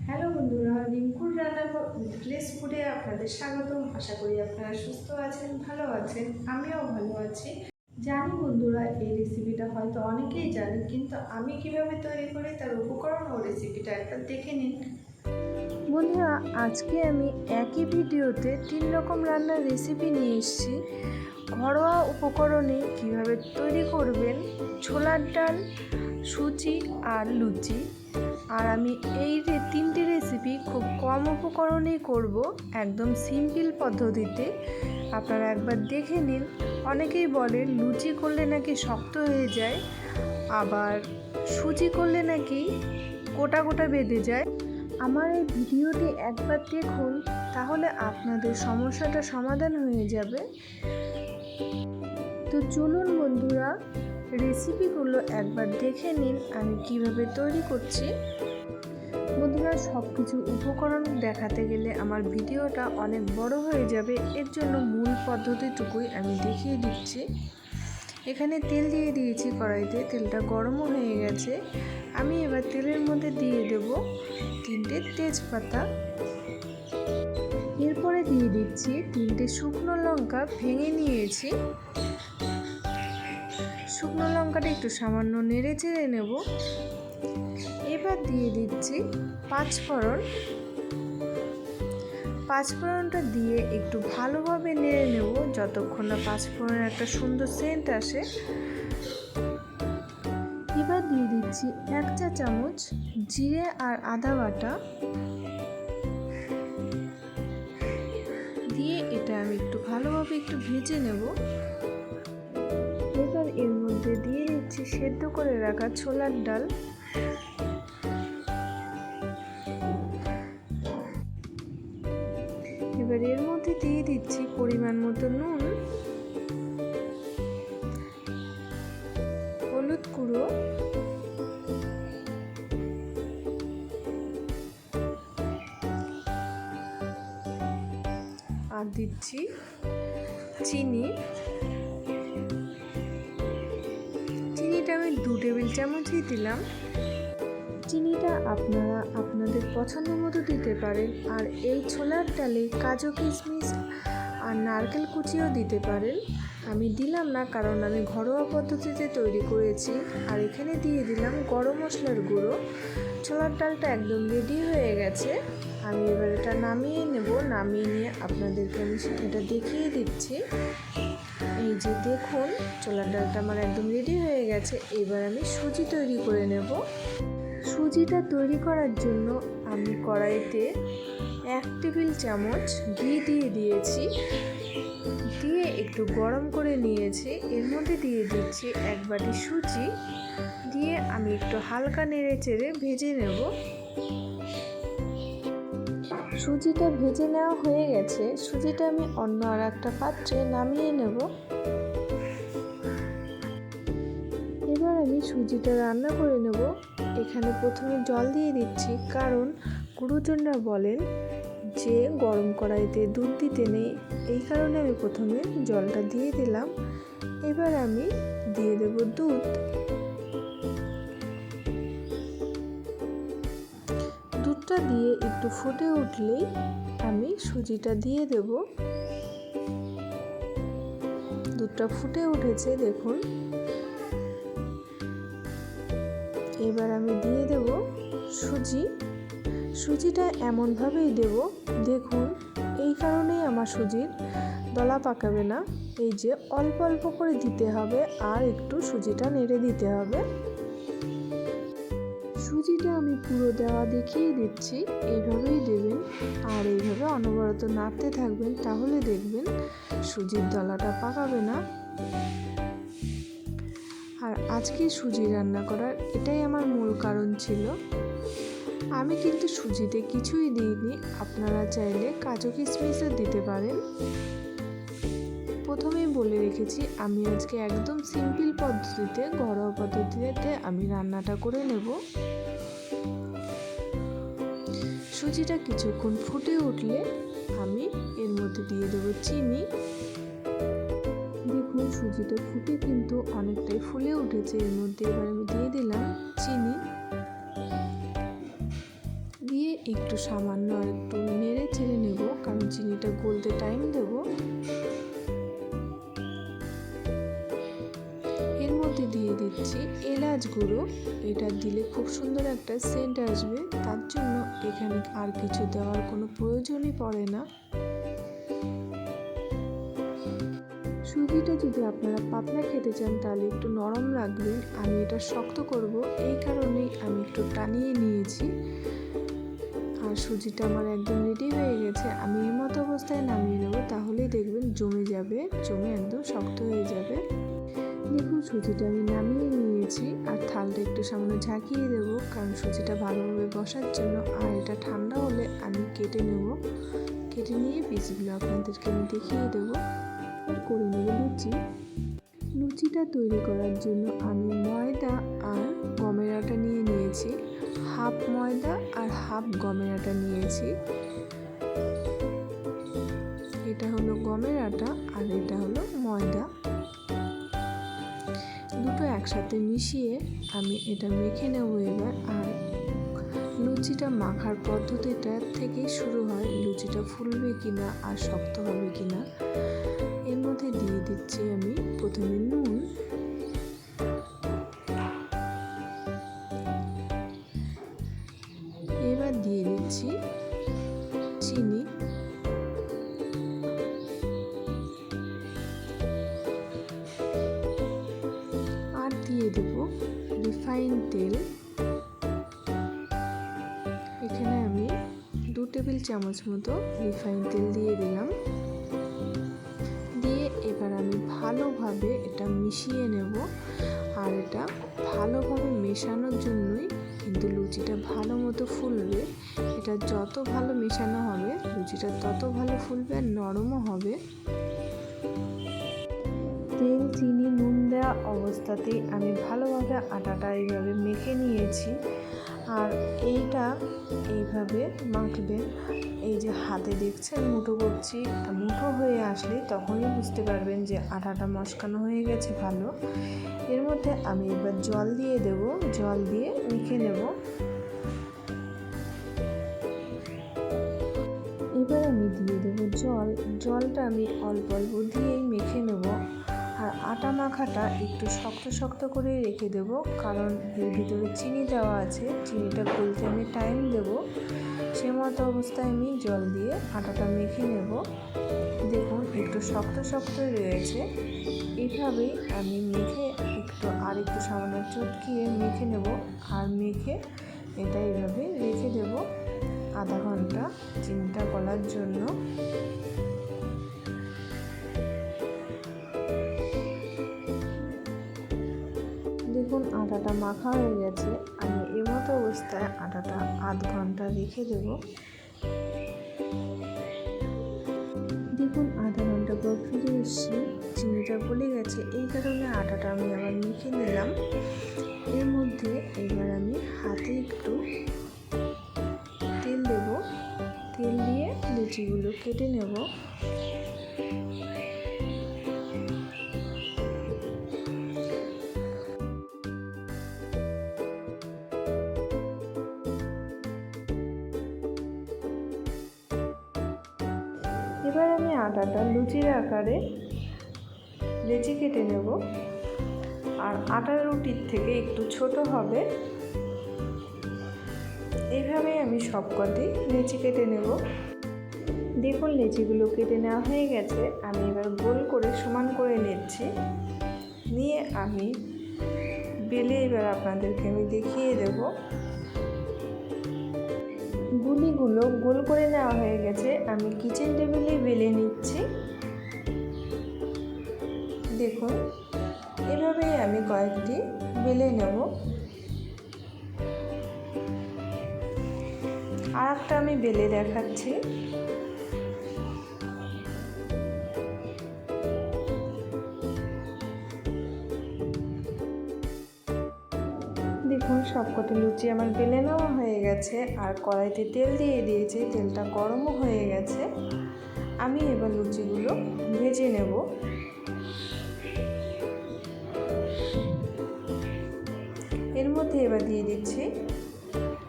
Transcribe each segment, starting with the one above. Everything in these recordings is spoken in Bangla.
হ্যালো বন্ধুরা, রিঙ্কুর রান্নাঘর উইথ প্লেস ফুডে আপনাদের স্বাগতম। আশা করি আপনারা সুস্থ আছেন, ভালো আছেন। আমিও ভালো আছি। জানি বন্ধুরা, এই রেসিপিটা হয়তো অনেকেই জানেন, কিন্তু আমি কিভাবে তৈরি করি তার উপকরণ ও রেসিপিটা একবার দেখে নিন। বন্ধুরা, আজকে আমি একই ভিডিওতে 3 রকম রান্নার রেসিপি নিয়ে এসেছি। ঘরোয়া উপকরণে কিভাবে তৈরি করবেন ছোলার ডাল, সুজি আর লুচি। আর আমি এই 3টি রেসিপি খুব কম উপকরণেই করব, একদম সিম্পল পদ্ধতিতে। আপনারা একবার দেখে নিন। অনেকেই বলে লুচি করলে নাকি শক্ত হয়ে যায়, আবার সুজি করলে নাকি গোটা গোটা বেঁধে যায়। আমার এই ভিডিওটি একবার দেখুন, তাহলে আপনাদের সমস্যাটা সমাধান হয়ে যাবে। তো চলুন বন্ধুরা, রেসিপিগুলো একবার দেখে নিন আমি কিভাবে তৈরি করছি। বন্ধুরা, সব কিছু উপকরণ দেখাতে গেলে আমার ভিডিওটা অনেক বড় হয়ে যাবে, এর জন্য মূল পদ্ধতিটুকুই আমি দেখিয়ে দিচ্ছি। এখানে তেল দিয়ে দিয়েছি কড়াইতে, তেলটা গরমও হয়ে গেছে। আমি এবার তেলের মধ্যে দিয়ে দেব 3টে তেজপাতা। এরপরে দিয়ে দিচ্ছি 3টে শুকনো লঙ্কা ভেঙে নিয়েছি। শুকনো লঙ্কাটা একটু সামান্য নেড়ে চেড়ে নেব। এবার দিয়ে দিচ্ছি 5 ফোড়ন। 5 ফোড়নটা দিয়ে একটু ভালোভাবে নেড়ে নেব যতক্ষণ না 5 ফোড়নের একটা সুন্দর সেন্ট আসে। এবার দিয়ে দিচ্ছি 1 চা চামচ জিরে আর আদা বাটা। দিয়ে এটা আমি একটু ভালোভাবে একটু ভেজে নেব। এবার এর মধ্যে দিয়ে দিচ্ছি সেদ্ধ করে রাখা ছোলার ডাল। এবার এর মধ্যে দিয়ে দিচ্ছি পরিমাণ মতো নুন, হলুদ গুঁড়ো, আর দিচ্ছি চিনি। চিনিটা আমি 2 টেবিল চামচই দিলাম। চিনিটা আপনারা আপনাদের পছন্দ মতো দিতে পারেন। আর এই ছোলার ডালে কাজু কিশমিশ আর নারকেল কুচিও দিতে পারেন। আমি দিলাম না, কারণ আমি ঘরোয়া পদ্ধতিতে তৈরি করেছি। আর এখানে দিয়ে দিলাম গরম মশলার গুঁড়ো। ছোলার ডালটা একদম রেডি হয়ে গেছে। আমি এবার এটা নামিয়ে নেব। নামিয়ে নিয়ে আপনাদেরকে আমি এটা দেখিয়ে দিচ্ছি। এই যে দেখুন, ছোলার ডালটা আমার একদম রেডি হয়ে গেছে। এবার আমি সুজি তৈরি করে নেব। সুজিটা তৈরি করার জন্য আমি কড়াইতে 1 টেবিল চামচ ঘি দিয়ে দিয়েছি। দিয়ে একটু গরম করে নিয়েছি। এর মধ্যে দিয়ে দিচ্ছি 1 বাটি সুজি। দিয়ে আমি একটু হালকা নেড়ে চেড়ে ভেজে নেব। সুজিটা ভেজে নেওয়া হয়ে গেছে। সুজিটা আমি অন্য আর একটা পাত্রে নামিয়ে নেব। এবার আমি সুজিটা রান্না করে নেব। এখানে প্রথমে জল দিয়ে দিচ্ছি, কারণ গুরুজনরা বলেন যে গরম কড়াইতে দুধ দিতে নেই। এই কারণে আমি প্রথমে জলটা দিয়ে দিলাম। এবার আমি দিয়ে দেব দুধ। দুধটা দিয়ে একটু ফুটে উঠলেই আমি সুজিটা দিয়ে দেব। দুধটা ফুটে উঠেছে দেখুন। এবার আমি দিয়ে দেব সুজি। সুজিটা এমনভাবেই দেব, দেখুন, এই কারণেই আমার সুজির দলা পাকাবে না। এই যে অল্প অল্প করে দিতে হবে, আর একটু সুজিটা নেড়ে দিতে হবে। সুজিটা আমি পুরো দেওয়া দেখিয়ে দিচ্ছি। এইভাবেই দেবেন, আর এইভাবে অনবরত নাড়তে থাকবেন, তাহলে দেখবেন সুজির দলাটা পাকাবে না। আর আজকে সুজি রান্না করার এটাই আমার মূল কারণ ছিল। আমি কিন্তু সুজিতে কিছুই দিইনি, আপনারা চাইলে কাজু কিশমিশও দিতে পারেন। প্রথমেই বলে রেখেছি, আমি আজকে একদম সিম্পল পদ্ধতিতে, ঘরোয়া পদ্ধতিতে আমি রান্নাটা করে নেব। সুজিটা কিছুক্ষণ ফুটে উঠলে আমি এর মধ্যে দিয়ে দেবো চিনি। দেখুন, সুজিটা ফুটে কিন্তু অনেকটাই ফুলে উঠেছে। এর মধ্যে এবার আমি দিয়ে দিলাম চিনি। দিয়ে একটু সামান্য আর একটু নেড়ে চেড়ে নেব, কারণ চিনিটা গলতে টাইম দেব। এর মধ্যে দিয়ে দিচ্ছি এলাচ গুঁড়ো। এটা দিলে খুব সুন্দর একটা সেন্ট আসবে, তার জন্য এখানে আর কিছু দেওয়ার কোনো প্রয়োজনই পড়ে না। সুজিটা যদি আপনারা পাতলা খেতে চান তাহলে একটু নরম রাখবেন। আমি এটা শক্ত করব, এই কারণেই আমি একটু টানিয়ে নিয়েছি। আর সুজিটা আমার একদম রেডি হয়ে গেছে। আমি এই মতো অবস্থায় নামিয়ে নেব, তাহলেই দেখবেন জমে যাবে, জমে একদম শক্ত হয়ে যাবে। দেখুন সুজিটা আমি নামিয়ে নিয়েছি, আর থালটা একটু সামান্য ঝাঁকিয়ে দেবো, কারণ সুজিটা ভালোভাবে বসার জন্য। আর এটা ঠান্ডা হলে আমি কেটে নেব, কেটে নিয়ে পিসগুলো আপনাদেরকে আমি দেখিয়ে দেবো। করে নেব লুচি। লুচিটা তৈরি করার জন্য আমি ময়দা আর গমের আটা নিয়ে নিয়েছি, হাফ ময়দা আর হাফ গমের আটা নিয়েছি। এটা হলো গমের আটা আর এটা হলো ময়দা, দুটো একসাথে মিশিয়ে আমি এটা মেখে নেব এবার। আর লুচিটা মাখার পদ্ধতিটা থেকেই শুরু হয়, লুচিটা ফুলবে কিনা আর শক্ত হবে কিনা। এর মধ্যে দিয়ে দিচ্ছি আমি প্রথমে নুন, এবার দিয়ে দিচ্ছি চিনি, আর দিয়ে দেব রিফাইন তেল। এখানে আমি 2 টেবিল চামচ মতো রিফাইন তেল দিয়ে দিলাম। দিয়ে এবার আমি ভালোভাবে এটা মিশিয়ে নেব। আর এটা ভালোভাবে মেশানোর জন্যই কিন্তু লুচিটা ভালো মতো ফুলবে। এটা যত ভালো মেশানো হবে লুচিটা তত ভালো ফুলবে আর নরমও হবে। তেল, চিনি, নুন দেওয়া অবস্থাতেই আমি ভালোভাবে আটাটা এইভাবে মেখে নিয়েছি। আর এইটা এইভাবে মাখবেন। এই যে হাতে দেখছেন মুঠো করছি, মুঠো হয়ে আসলে তখনই বুঝতে পারবেন যে আটাটা মশকানো হয়ে গেছে ভালো। এর মধ্যে আমি এবার জল দিয়ে দেব, জল দিয়ে মেখে নেব। এবার আমি দিয়ে দেবো জল, জলটা আমি অল্প অল্প দিয়েই মেখে নেব। আর আটা মাখাটা একটু শক্ত শক্ত করে রেখে দেব, কারণ এর ভিতরে চিনি দেওয়া আছে, চিনিটা গলতে আমি টাইম দেব। সে মতো অবস্থায় আমি জল দিয়ে আটাটা মেখে নেব। দেখুন একটু শক্ত শক্ত রয়েছে, এইভাবেই আমি মেখে একটু সামান্য চটকিয়ে মেখে নেব। আর মেখে এটা এইভাবে রেখে দেব আধা ঘন্টা চিনিটা গলার জন্য। দেখুন আটাটা মাখা হয়ে গেছে, আমি এই মতো অবস্থায় আটাটা আধ ঘন্টা রেখে দেব। দেখুন আধা ঘন্টা পর ফিরে এসেছি, চিনিটা গলে গেছে, এই কারণে আটাটা আমি আবার মেখে নিলাম। এর মধ্যে এবার আমি হাতে একটু তেল দেব, তেল দিয়ে লুচিগুলো কেটে নেব। এবার আমি আটাটা লুচির আকারে লেচি কেটে নেব। আর আটার রুটির থেকে একটু ছোট হবে, এইভাবেই আমি সবকটি লেচি কেটে নেব। দেখুন লেচিগুলো কেটে নেওয়া হয়ে গেছে, আমি এবার গোল করে সমান করে নিচ্ছি। নিয়ে আমি বেলে এবার আপনাদেরকে আমি দেখিয়ে দেব। গুলিগুলো গোল করে নেওয়া হয়ে গেছে, আমি কিচেন টেবিলে বেলে নিচ্ছি। দেখুন এভাবেই আমি কয়েকটি বেলে নেব। আর একটা আমি বেলে দেখাচ্ছি। দেখুন সবকটি লুচি আমার বেলে নেওয়া হয়ে গেছে, আর কড়াইতে তেল দিয়ে দিয়েছি, তেলটা গরমও হয়ে গেছে। আমি এবার লুচিগুলো ভেজে নেব। এর মধ্যে এবার দিয়ে দিচ্ছি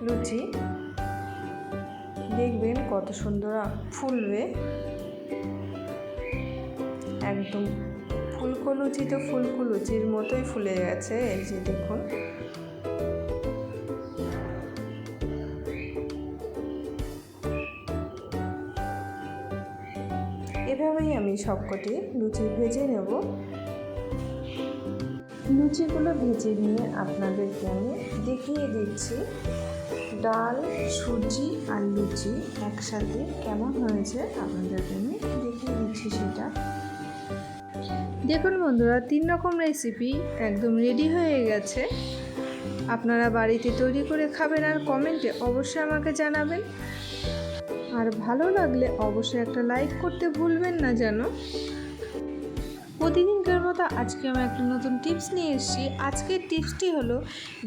লুচি। দেখবেন কত সুন্দর ফুলবে, একদম ফুলকো লুচির মতোই ফুলে গেছে। এই যে দেখুন, এভাবেই আমি সবকটি লুচি ভেজে নেব। লুচিগুলো ভেজে নিয়ে আপনাদেরকে আমি দেখিয়ে দিচ্ছি ডাল, সুজি আর লুচি একসাথে কেমন হয়েছে আপনাদেরকে আমি দেখিয়ে দিচ্ছি সেটা। দেখুন বন্ধুরা, 3 রকম রেসিপি একদম রেডি হয়ে গেছে। আপনারা বাড়িতে তৈরি করে খাবেন আর কমেন্টে অবশ্যই আমাকে জানাবেন। আর ভালো লাগলে অবশ্যই একটা লাইক করতে ভুলবেন না যেন। প্রতিদিনকার মতো আজকে আমি একটা নতুন টিপস নিয়ে এসেছি। আজকের টিপসটি হলো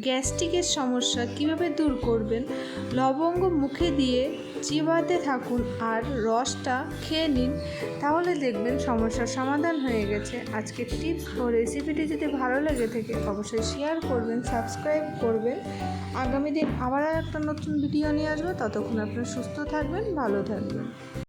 গ্যাস্ট্রিকের সমস্যা কিভাবে দূর করবেন। লবঙ্গ মুখে দিয়ে চিবাতে থাকুন আর রসটা খেয়ে নিন, তাহলে দেখবেন সমস্যার সমাধান হয়ে গেছে। আজকের টিপস ও রেসিপিটি যদি ভালো লেগে থাকে অবশ্যই শেয়ার করবেন, সাবস্ক্রাইব করবেন। আগামী দিন আবার একটা নতুন ভিডিও নিয়ে আসবো। ততক্ষণ আপনারা সুস্থ থাকবেন, ভালো থাকবেন।